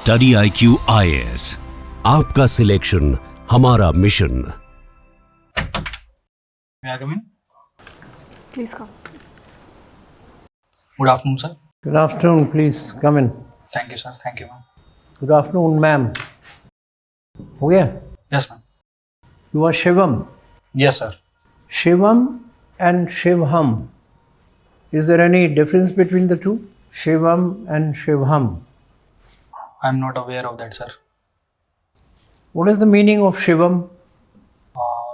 Studyiq Ias, आपका selection हमारा mission. May I come in? Please come. Good afternoon, sir. Good afternoon, please come in. Thank you, sir. Thank you, ma'am. Good afternoon, ma'am. हो गया? Yes, ma'am. You are Shivam. Yes, sir. Shivam and Shivham. Is there any difference between the two? Shivam and Shivham. I'm not aware of that, sir. What is the meaning of Shivam?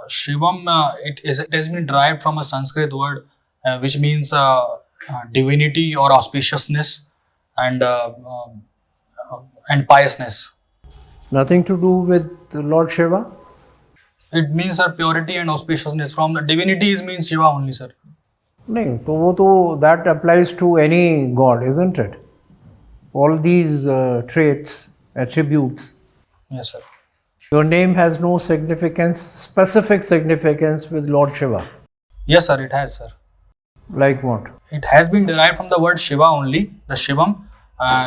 Shivam, it has been derived from a Sanskrit word which means divinity or auspiciousness and piousness. Nothing to do with Lord Shiva? It means purity and auspiciousness. From the divinity means Shiva only, sir. नहीं, तो वो तो that applies to any god, isn't it? All these traits, attributes. Yes, sir. Your name has no significance, specific significance with Lord Shiva. Yes, sir. It has, sir. Like what? It has been derived from the word Shiva only, the Shivam.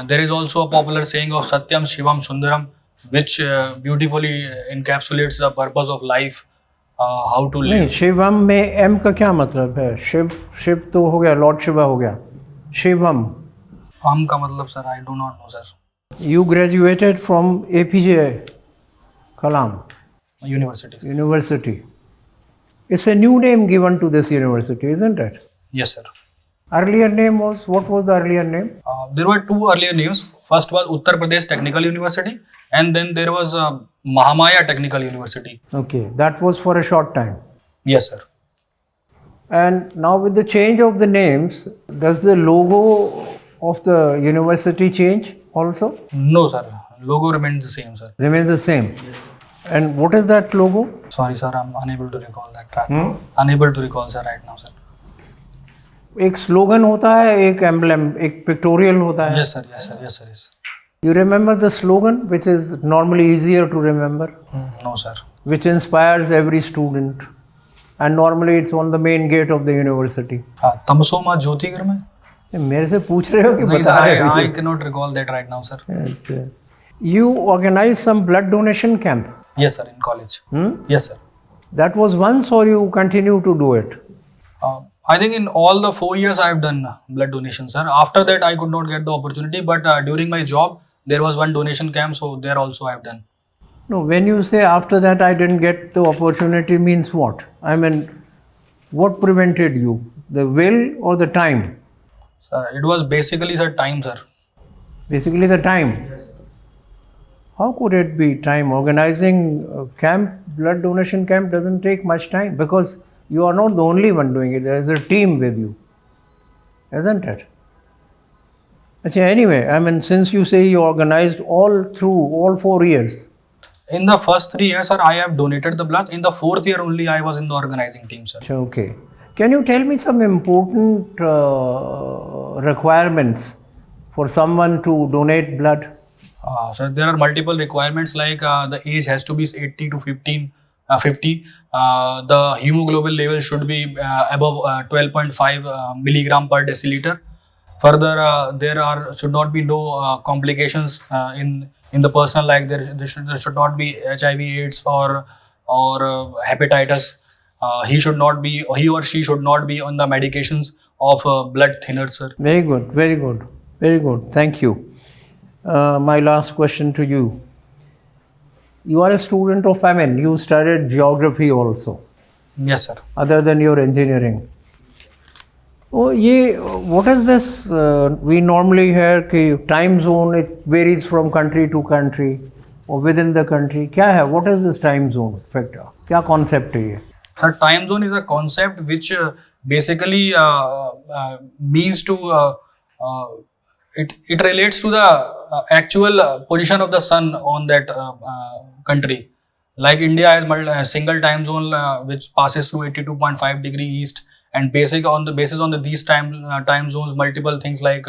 There is also a popular saying of Satyam Shivam Sundaram, which beautifully encapsulates the purpose of life, how to नहीं, live. Shivam में M का क्या मतलब है? शिव तो हो गया, Lord Shiva हो गया. शिवम. हम का मतलब, sir, I do not know, sir. You graduated from APJ Kalam University. It's a new name given to this university, isn't it? Yes, sir. Earlier name was, what was the earlier name? There were two earlier names. First was Uttar Pradesh Technical University, and then there was Mahamaya Technical University. Okay, that was for a short time. Yes, sir. And now with the change of the names, does the logo of the university change also? No, sir. Logo remains the same, sir. Remains the same. And what is that logo? Sorry, sir. I'm unable to recall that right now. Unable to recall, sir, right now, sir. एक slogan होता है, एक emblem, एक pictorial होता है. Yes, sir. Yes, sir. Yes, sir. Yes. You remember the slogan, which is normally easier to remember, No, sir. which inspires every student, and normally it's on the main gate of the university. तमसो मा ज्योतिर्गमय में? मेरे से पूछ रहे हो कि नहीं, बता sir, रहे हो? I cannot recall that right now, sir. अच्छा. You organized some blood donation camp. Yes, sir. In college. Yes, sir. That was once, or you continue to do it? I think in all the 4 years I have done blood donation, sir. After that I could not get the opportunity, but during my job there was one donation camp, so there also I have done. No, when you say after that I didn't get the opportunity, means what? I mean, what prevented you? The will or the time? Sir, it was basically, sir, time, sir. Basically the time. How could it be time? Organizing a camp, blood donation camp doesn't take much time, because you are not the only one doing it. There is a team with you, isn't it? Achha, anyway, I mean, since you say you organized all 4 years. In the first 3 years, sir, I have donated the blood. In the 4th year only I was in the organizing team, sir. Achha, okay. Can you tell me some important requirements for someone to donate blood? Sir, there are multiple requirements, like the age has to be 80 to 50. The hemoglobin level should be above 12.5 milligram per deciliter. Further, there should not be no complications in the person, like there should not be HIV/AIDS or hepatitis. He or she should not be on the medications of blood thinners, sir. Very good, very good, very good. Thank you. My last question to you. You are a student of, I mean, you studied geography also, Yes, sir. other than your engineering. Oh, what is this? We normally hear that time zone, it varies from country to country or within the country. क्या है? What is this time zone factor? क्या concept है ये? Sir, time zone is a concept which basically means to it relates to the actual position of the sun on that country. Like India has a single time zone which passes through 82.5 degree east, and on the basis of these time zones, multiple things like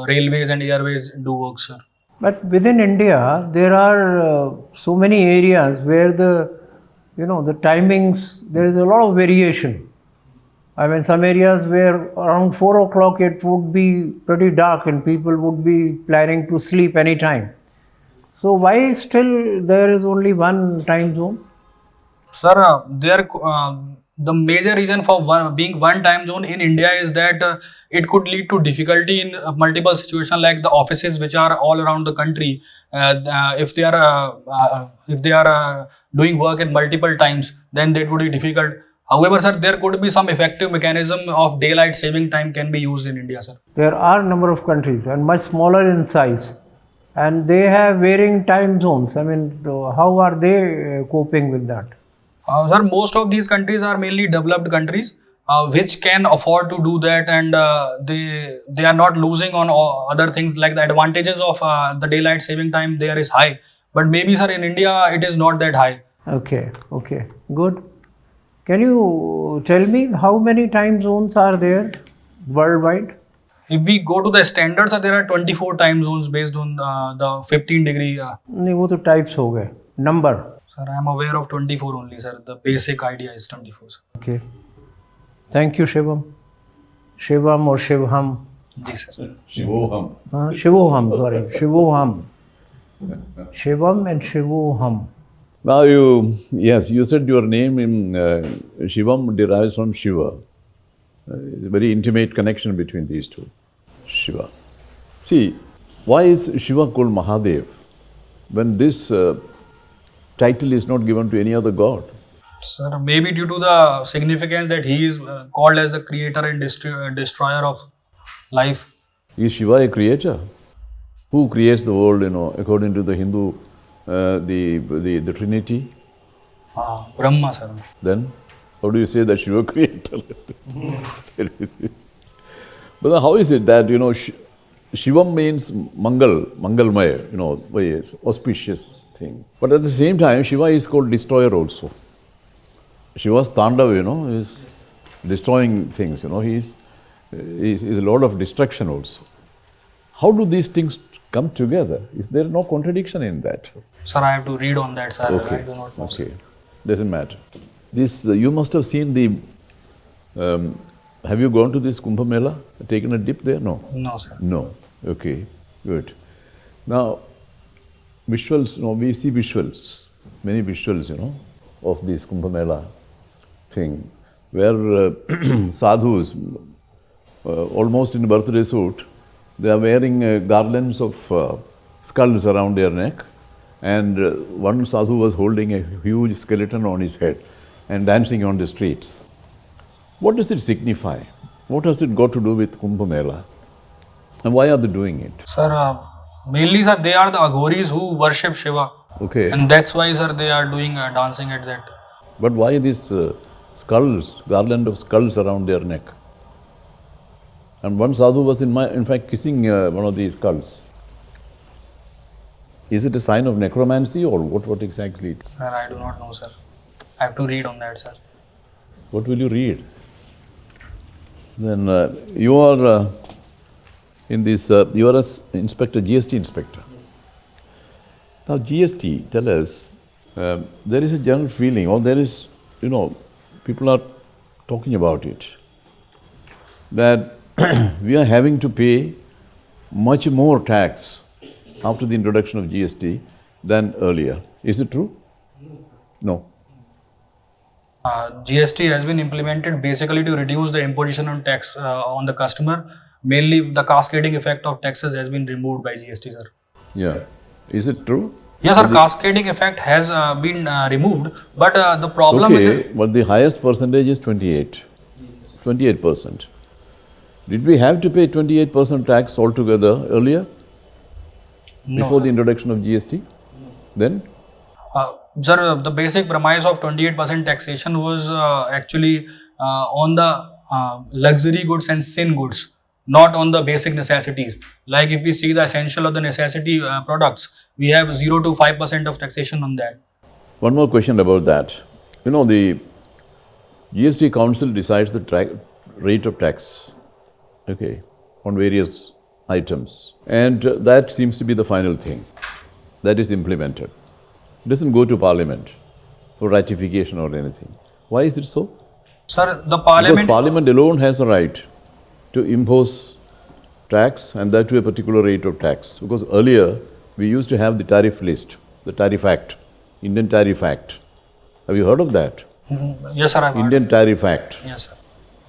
railways and airways do work, sir. But within India, there are so many areas where the timings, there is a lot of variation. I mean, some areas where around 4 o'clock it would be pretty dark and people would be planning to sleep anytime. So why still there is only one time zone? Sir, the major reason for being one time zone in India is that it could lead to difficulty in multiple situations, like the offices which are all around the country. If they are doing work in multiple times, then that would be difficult. However, sir, there could be some effective mechanism of daylight saving time can be used in India, sir. There are a number of countries and much smaller in size, and they have varying time zones. I mean, how are they coping with that? Sir, most of these countries are mainly developed countries which can afford to do that, and they are not losing on other things, like the advantages of the daylight saving time there is high. But maybe, sir, in India it is not that high. Okay, good. Can you tell me how many time zones are there worldwide? If we go to the standards, there are 24 time zones based on the 15 degree. नहीं वो तो types हो गए number. Sir, I am aware of 24 only, sir. The basic idea is 24, sir. Okay. Thank you, Shivam. Shivam or Shivham? Ji, sir. Shivoham. Shivoham, sorry. Shivoham. Shivam and Shivoham. Now you said your name in Shivam derives from Shiva. A very intimate connection between these two. Shiva. See, why is Shiva called Mahadev when this title is not given to any other god? Sir, maybe due to the significance that he is called as the creator and destroyer of life. Is Shiva a creator? Who creates the world, according to the Hindu, the Trinity? Brahma, sir. Then, how do you say that Shiva creator? But then how is it that, Shivam means Mangalmaya, very auspicious thing. But at the same time, Shiva is called destroyer also. Shiva's Tandav, is destroying things, he is a lord of destruction also. How do these things come together? Is there no contradiction in that? Sir, I have to read on that, sir. Okay. I do not know. Okay. Doesn't matter. This, you must have seen the, have you gone to this Kumbh Mela? Taken a dip there? No. No, sir. No. Okay. Good. Now, visuals, we see visuals, many visuals, of this Kumbh Mela thing, where sadhus, almost in birthday suit, they are wearing garlands of skulls around their neck, and one sadhu was holding a huge skeleton on his head and dancing on the streets. What does it signify? What has it got to do with Kumbh Mela? And why are they doing it? Sir, mainly, sir, they are the Aghoris who worship Shiva. Okay. And that's why, sir, they are doing dancing at that. But why these skulls, garland of skulls around their neck? And one sadhu was in fact kissing one of these skulls. Is it a sign of necromancy or what exactly? Sir, I do not know, sir. I have to read on that, sir. What will you read? Then you are in this, you are an inspector, GST inspector. Now GST, tell us, there is a general feeling, or there is, people are talking about it, that we are having to pay much more tax after the introduction of GST than earlier. Is it true? No. GST has been implemented basically to reduce the imposition on tax on the customer. Mainly, the cascading effect of taxes has been removed by GST, sir. Yeah. Is it true? Yes, sir. Cascading effect has been removed, but the problem with but the highest percentage is 28%. Did we have to pay 28% tax altogether earlier? No, before sir. the introduction of GST? Then? Sir, the basic premise of 28% taxation was actually on the luxury goods and sin goods, not on the basic necessities. Like if we see the essential of the necessity products, we have 0 to 5% of taxation on that. One more question about that. The GST Council decides the rate of tax, on various items. And that seems to be the final thing that is implemented. It doesn't go to Parliament for ratification or anything. Why is it so? Sir, the Because parliament. Parliament alone has a right to impose tax, and that to a particular rate of tax. Because earlier we used to have the tariff list, the Tariff Act, Indian Tariff Act. Have you heard of that? Yes, sir. I've heard. Indian Tariff Act, Yes, sir.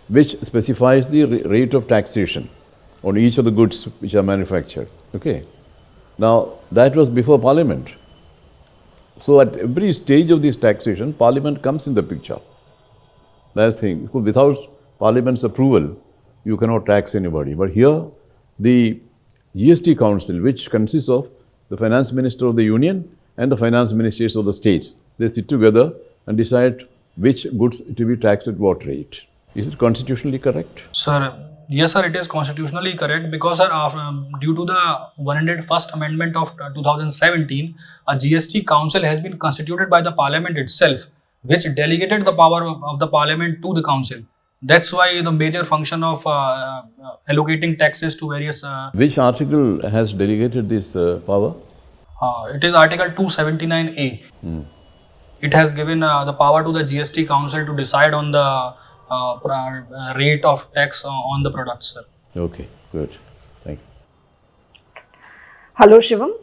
which specifies the rate of taxation on each of the goods which are manufactured. Okay. Now, that was before Parliament. So, at every stage of this taxation, Parliament comes in the picture. That's the thing. Because without Parliament's approval, you cannot tax anybody. But here, the GST Council, which consists of the Finance Minister of the Union and the Finance Ministers of the states, they sit together and decide which goods to be taxed at what rate. Is it constitutionally correct? Sir, yes, sir, it is constitutionally correct because, sir, due to the 101st Amendment of 2017, a GST Council has been constituted by the Parliament itself, which delegated the power of the Parliament to the Council. That's why the major function of allocating taxes to various. Which article has delegated this power? It is Article 279A. It has given the power to the GST Council to decide on the rate of tax on the products, sir. Okay, good. Thank you. Hello, Shivam.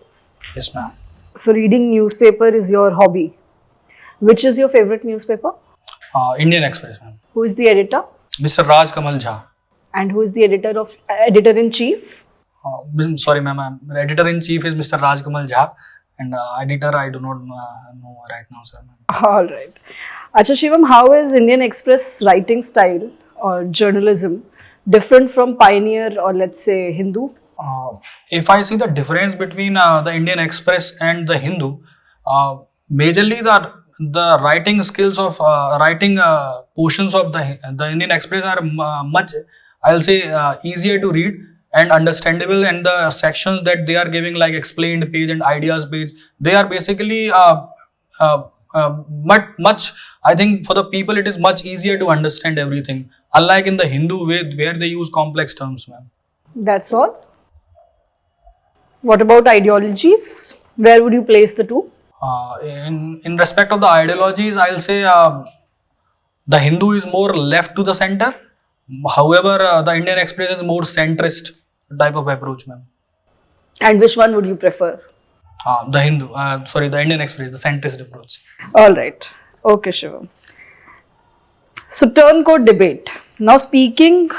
Yes, ma'am. So, reading newspaper is your hobby. Which is your favorite newspaper? Indian Express, ma'am. Who is the editor? Mr. Raj Kamal Jha. And who is the editor-in-chief? Sorry, ma'am. Editor-in-chief is Mr. Raj Kamal Jha. And editor, I do not know right now, sir. All right. Acha Shivam, how is Indian Express writing style or journalism different from Pioneer or let's say Hindu? If I see the difference between the Indian Express and the Hindu, majorly the writing skills of writing portions of the Indian Express are much, I'll say, easier to read and understandable, and the sections that they are giving, like explained page and ideas page, they are basically much, I think for the people it is much easier to understand everything, unlike in the Hindu way where they use complex terms, ma'am. That's all. What about ideologies? Where would you place the two? In respect of the ideologies, I'll say the Hindu is more left to the center. However, the Indian Express is more centrist type of approach, ma'am. And which one would you prefer? The Indian Express, the centrist approach. All right. Okay, Shivam. So, turncoat debate. Now, speaking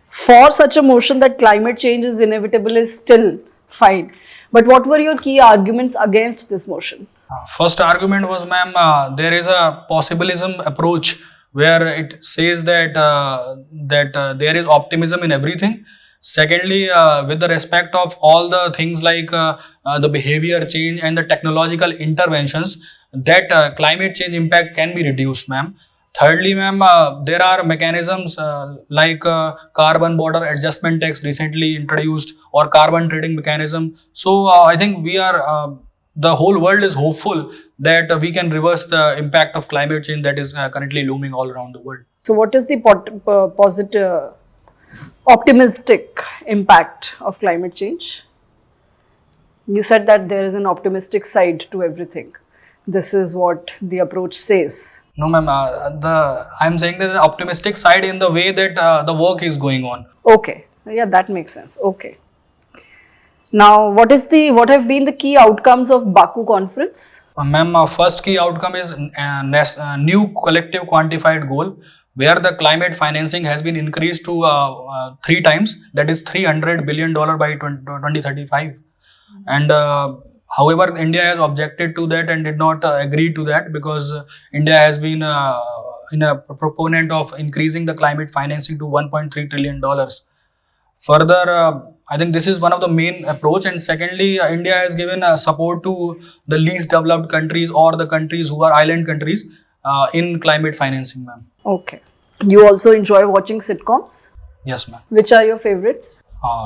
for such a motion that climate change is inevitable is still fine. But what were your key arguments against this motion? First argument was, ma'am, there is a possibilism approach where it says that there is optimism in everything. Secondly, with the respect of all the things like the behavior change and the technological interventions, that climate change impact can be reduced, ma'am. Thirdly, ma'am, there are mechanisms like carbon border adjustment tax recently introduced or carbon trading mechanism. So I think the whole world is hopeful that we can reverse the impact of climate change that is currently looming all around the world. So, what is the positive, optimistic impact of climate change? You said that there is an optimistic side to everything. This is what the approach says. No, ma'am. I'm saying that the optimistic side in the way that the work is going on. Okay. Yeah, that makes sense. Okay. Now, what have been the key outcomes of Baku conference? Ma'am, first key outcome is new collective quantified goal, where the climate financing has been increased to 3 times, that is $300 billion by 2035. And however, India has objected to that and did not agree to that, because India has been a proponent of increasing the climate financing to $1.3 trillion. Further, I think this is one of the main approach. And secondly, India has given support to the least developed countries or the countries who are island countries in climate financing, ma'am. Okay. You also enjoy watching sitcoms? Yes, ma'am. Which are your favorites?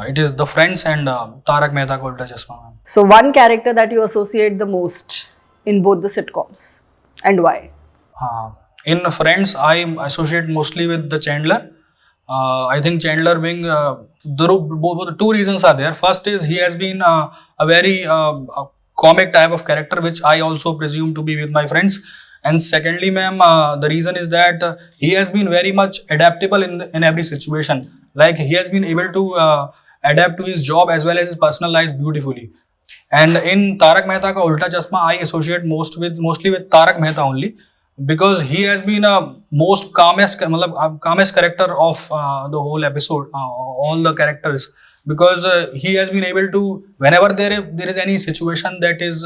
It is The Friends and Tarak Mehta Ka Ulta Chashma, ma'am. So, one character that you associate the most in both the sitcoms, and why? In Friends, I associate mostly with the Chandler. I think Chandler being the two reasons are there. First is he has been a very comic type of character, which I also presume to be with my friends. And secondly, ma'am, the reason is that he has been very much adaptable in every situation. Like he has been able to adapt to his job as well as his personal life beautifully. And in Tarak Mehta Ka Ulta Chashma, I associate mostly with Tarak Mehta only, because he has been a most calmest character of the whole episode, all the characters, because he has been able to, whenever there is any situation that is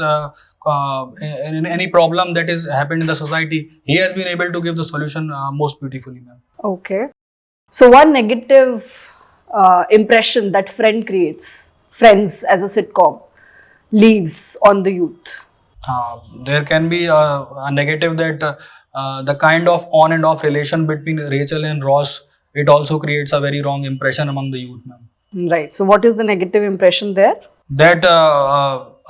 any problem that is happened in the society, he has been able to give the solution most beautifully, ma'am. Okay. So one negative impression that Friends as a sitcom leaves on the youth. There can be a negative that the kind of on and off relation between Rachel and Ross, it also creates a very wrong impression among the youth, ma'am. Right. So what is the negative impression there? That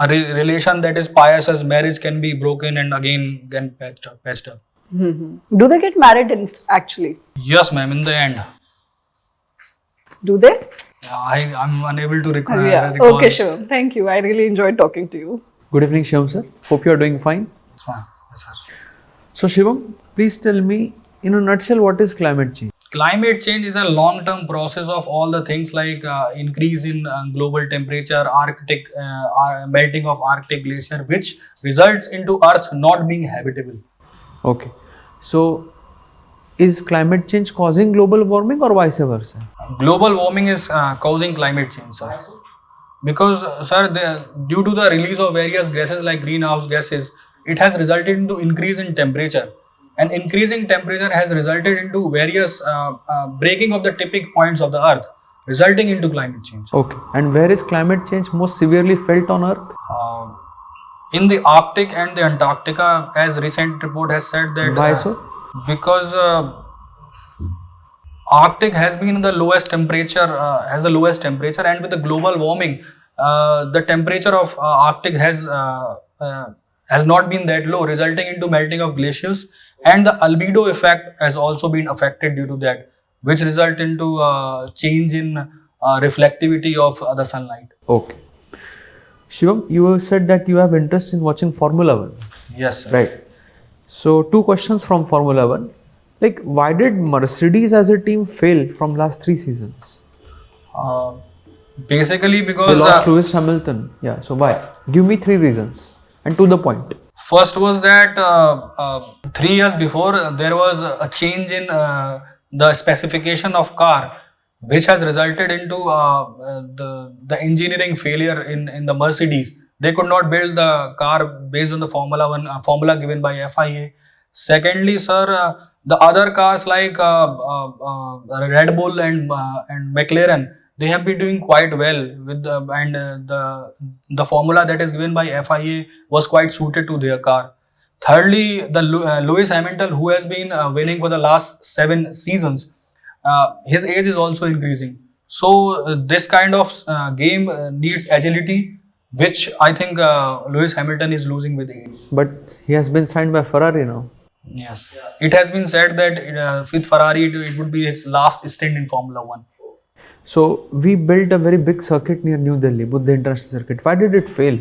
relation that is pious as marriage can be broken and again patched up. Do they get married actually? Yes, ma'am, in the end. Do they? I'm unable to recall. Okay, Shivam. Thank you. I really enjoyed talking to you. Good evening, Shivam sir. Hope you are doing fine. It's fine. Yes, sir. So Shivam, please tell me in a nutshell what is climate change? Climate change is a long-term process of all the things like increase in global temperature, melting of Arctic glacier, which results into Earth not being habitable. Okay. So is climate change causing global warming or vice versa? Global warming is causing climate change, sir. Because, sir, due to the release of various gases like greenhouse gases, it has resulted into increase in temperature. And increasing temperature has resulted into various breaking of the tipping points of the Earth, resulting into climate change. Okay. And where is climate change most severely felt on Earth? In the Arctic and the Antarctica, as recent report has said that... Why so? Because Arctic has been the lowest temperature, and with the global warming, the temperature of Arctic has not been that low, resulting into melting of glaciers, and the albedo effect has also been affected due to that, which result into change in reflectivity of the sunlight. Okay. Shivam, you have said that you have interest in watching Formula 1. Yes, sir. Right. So, two questions from Formula 1. Like, why did Mercedes as a team fail from last 3 seasons? Basically They because lost Lewis Hamilton. Yeah, so why? Give me 3 reasons and to the point. first was that 3 years before there was a change in the specification of car, which has resulted into the engineering failure in the Mercedes. They could not build the car based on the formula given by FIA. Secondly, sir, the other cars like Red Bull and McLaren, they have been doing quite well with the formula that is given by FIA was quite suited to their car. Thirdly, the Lewis Hamilton, who has been winning for the last 7 seasons, his age is also increasing. So this kind of game needs agility, which I think Lewis Hamilton is losing with age. But he has been signed by Ferrari now. Yes, it has been said that with Ferrari it would be its last stint in Formula 1. So we built a very big circuit near New Delhi, Buddha International Circuit. Why did it fail?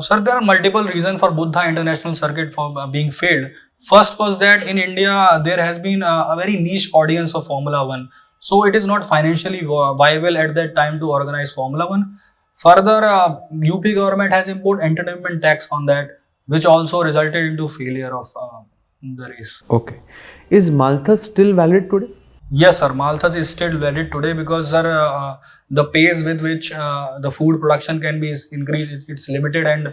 Sir, there are multiple reasons for Buddha International Circuit for being failed. First was that in India there has been a very niche audience of Formula 1. So it is not financially viable at that time to organize Formula 1. Further, UP government has imposed entertainment tax on that, which also resulted into failure of the race. Okay. Is Malthus still valid today? Yes, sir. Malthus is still valid today because, sir, the pace with which the food production can be increased, it's limited, and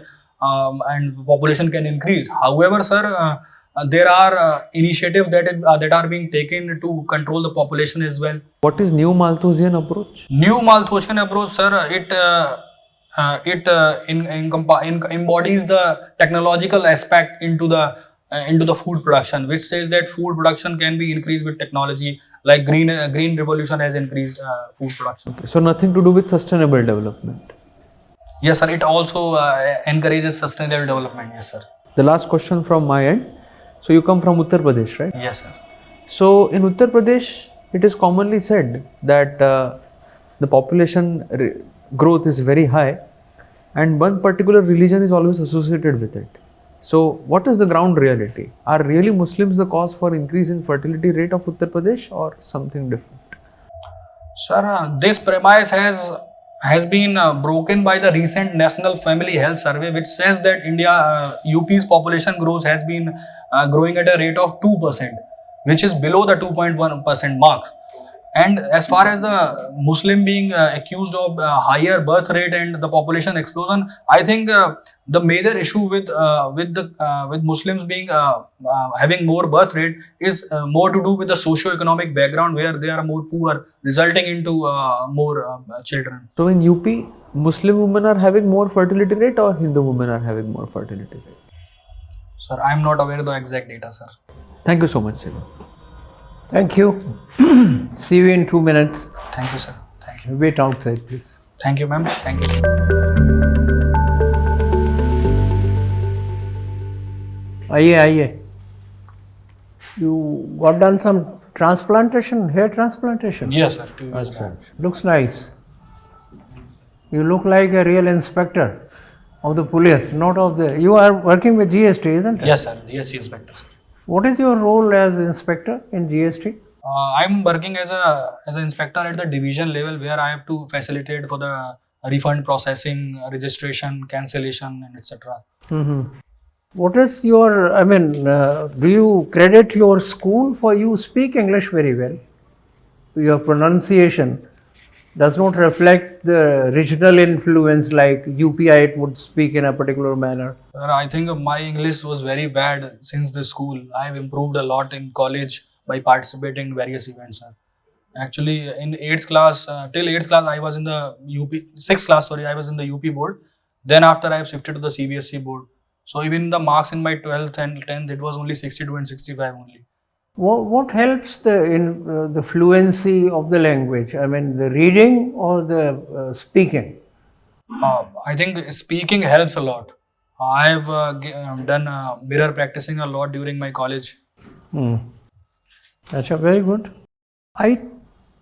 population can increase. However, sir, there are initiatives that are being taken to control the population as well. What is new Malthusian approach? New Malthusian approach, sir, it embodies the technological aspect into the food production, which says that food production can be increased with technology, like green revolution has increased food production. Okay. So nothing to do with sustainable development. Yes, sir. It also encourages sustainable development. Yes, sir. The last question from my end. So you come from Uttar Pradesh, right? Yes, sir. So in Uttar Pradesh, it is commonly said that the population growth is very high, and one particular religion is always associated with it. So, what is the ground reality? Are really Muslims the cause for increase in fertility rate of Uttar Pradesh or something different? Sir, this premise has been broken by the recent National Family Health Survey, which says that UP's population growth has been growing at a rate of 2%, which is below the 2.1% mark. And as far as the Muslim being accused of higher birth rate and the population explosion, I think the major issue with Muslims being having more birth rate is more to do with the socio-economic background, where they are more poor, resulting into more children. So, in UP, Muslim women are having more fertility rate or Hindu women are having more fertility rate? Sir, I am not aware of the exact data, sir. Thank you so much, Shivam. Thank you. See you in 2 minutes. Thank you, sir. Thank you. Wait outside, please. Thank you, ma'am. Thank you. आइए. You got done some transplantation, hair transplantation? Yes, sir. 2 years back. Looks nice. You look like a real inspector of the police, not of the... You are working with GST, isn't it? Yes, sir. GST inspector, sir. What is your role as inspector in GST? I'm working as an inspector at the division level, where I have to facilitate for the refund processing, registration, cancellation, and etc. Mm-hmm. What is your, do you credit your school for you speak English very well? Your pronunciation does not reflect the regional influence like UPI would speak in a particular manner. I think my English was very bad since the school. I have improved a lot in college by participating in various events, sir. Actually, in 8th class, till 8th class, I was in the 6th class, I was in the UP board. Then after I have shifted to the CBSE board. So even the marks in my 12th and 10th, it was only 62 and 65 only. What helps the fluency of the language? The reading or the speaking? I think speaking helps a lot. I have done mirror practicing a lot during my college. Achha, very good. I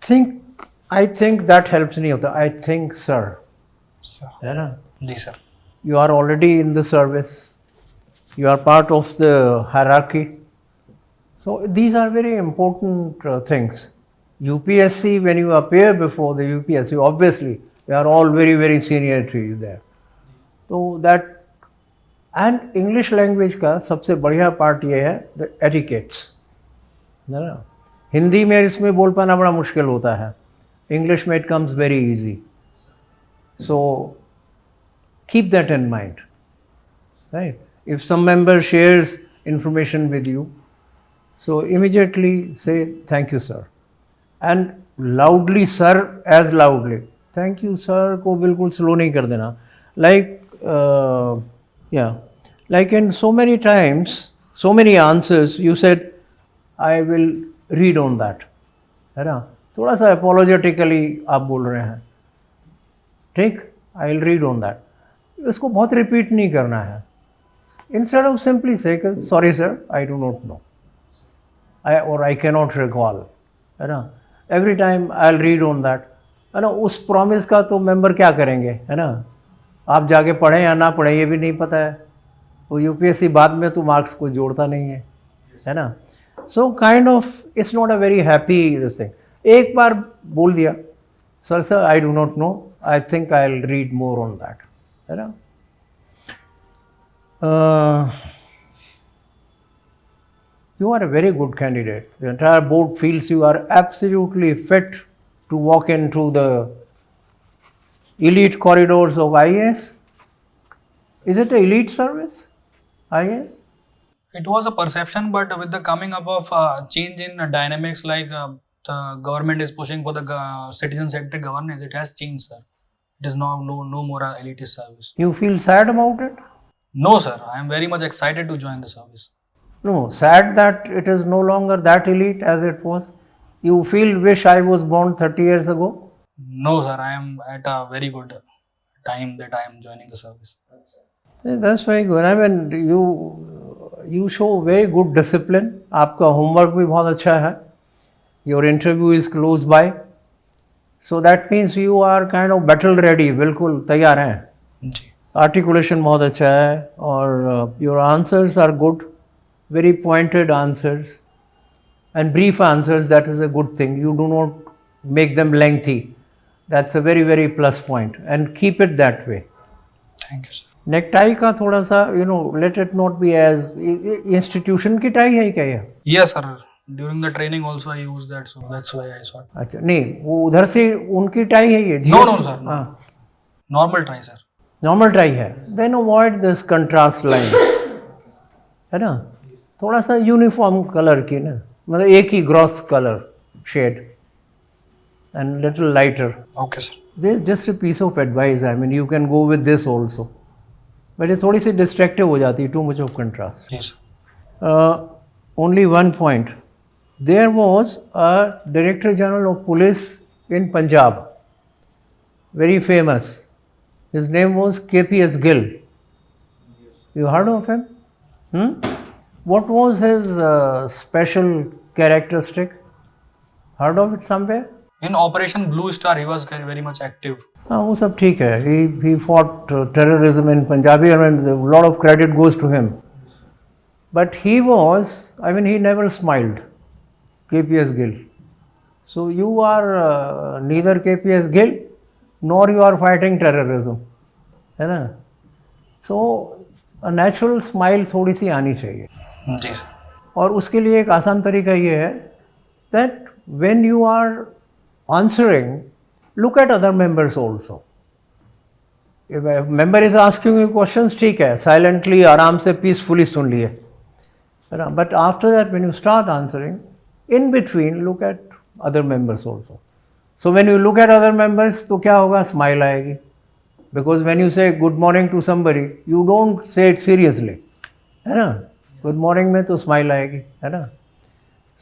think that helps me. I think, sir. Sir. Yeah. Ji, sir. You are already in the service. You are part of the hierarchy. So these are very important things. UPSC, when you appear before the UPSC, obviously they are all very, very senior to you there. So that, and English language का सबसे बढ़िया part ये है the etiquettes, है ना? हिंदी में इसमें बोल पाना बड़ा मुश्किल होता है. English में it comes very easy. So keep that in mind, right? If some member shares information with you, so immediately say thank you, sir, and loudly, sir, as loudly. Thank you, sir को बिल्कुल slow नहीं कर देना. Like in so many times, so many answers, you said, I will read on that, है ना? थोड़ा सा apologetically आप बोल रहे हैं. ठीक, I will read on that. इसको बहुत repeat नहीं करना है. Instead of simply say, sorry sir, I do not know. I cannot recall, है ना? Every time I'll read on that, है ना? उस promise का तो member क्या करेंगे, है ना? आप जाके पढ़ें या ना पढ़ें ये भी नहीं पता है. वो UPSC बाद में तो marks को जोड़ता नहीं है ना? So kind of it's not a very happy this thing. एक बार बोल दिया, sir, I do not know. I think I'll read more on that, है ना? You are a very good candidate. The entire board feels you are absolutely fit to walk into the elite corridors of IAS. Is it an elite service, IAS? It was a perception, but with the coming up of change in dynamics, like the government is pushing for the citizen-centric governance, it has changed, sir. It is no more a elitist service. You feel sad about it? No, sir. I am very much excited to join the service. No, sad that it is no longer that elite as it was. You wish I was born 30 years ago? No, sir. I am at a very good time that I am joining the service. That's very good. I mean, you show very good discipline. आपका homework भी बहुत अच्छा है. Your interview is close by. So that means you are kind of battle ready. बिल्कुल तैयार हैं. जी. Articulation बहुत अच्छा है और your answers are good, very pointed answers and brief answers. That is a good thing. You do not make them lengthy. That's a very, very plus point, and keep it that way. Thank you, sir. Necktie का थोड़ा सा let it not be as institution की tie है क्या ये? Yes, sir. During the training also I used that, so that's why I saw it. अच्छा नहीं, वो उधर से उनकी टाई है ये? No, no, sir. No. हाँ, Normal try, sir. Normal tie है. Then avoid this contrast line. है ना, थोड़ा सा यूनिफॉर्म कलर की ना, मतलब एक ही gross colour shade and little lighter. Okay, sir. This is just a piece of advice. I mean, you can go with this also. But ये थोड़ी सी distractive हो जाती है, too much of contrast. Yes, sir. Only one point. There was a Director General of Police in Punjab, very famous. His name was KPS Gill. You heard of him? What was his special characteristic? Heard of it somewhere? In Operation Blue Star, he was very much active. हाँ, वो सब ठीक है. He fought terrorism in Punjabi, and a lot of credit goes to him. But he was, I mean, he never smiled. KPS Gill. So you are neither KPS Gill nor you are fighting terrorism, है ना? So a natural smile थोड़ी सी आनी चाहिए. जी sir. और उसके लिए एक आसान तरीका ये है that when you are answering, look at other members also. If a member is asking you questions, ठीक है, silently, आराम से, peacefully सुन लिए. But after that, when you start answering, in between, look at other members also. So when you look at other members, तो क्या होगा? Smile आएगी. Because when you say good morning to somebody, you don't say it seriously, है ना? Good morning में तो smile आएगी, है ना?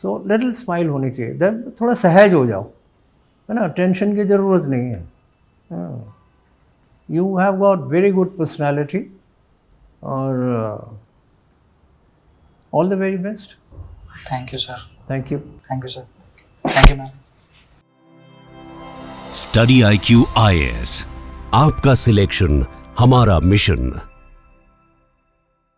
So little smile होनी चाहिए. Then थोड़ा सहज हो जाओ, है ना? Tension की ज़रूरत नहीं है. You have got very good personality, और all the very best. Thank you, sir. Thank you. Thank you, sir. Thank you, ma'am. Study IQ IAS, आपका सिलेक्शन हमारा मिशन.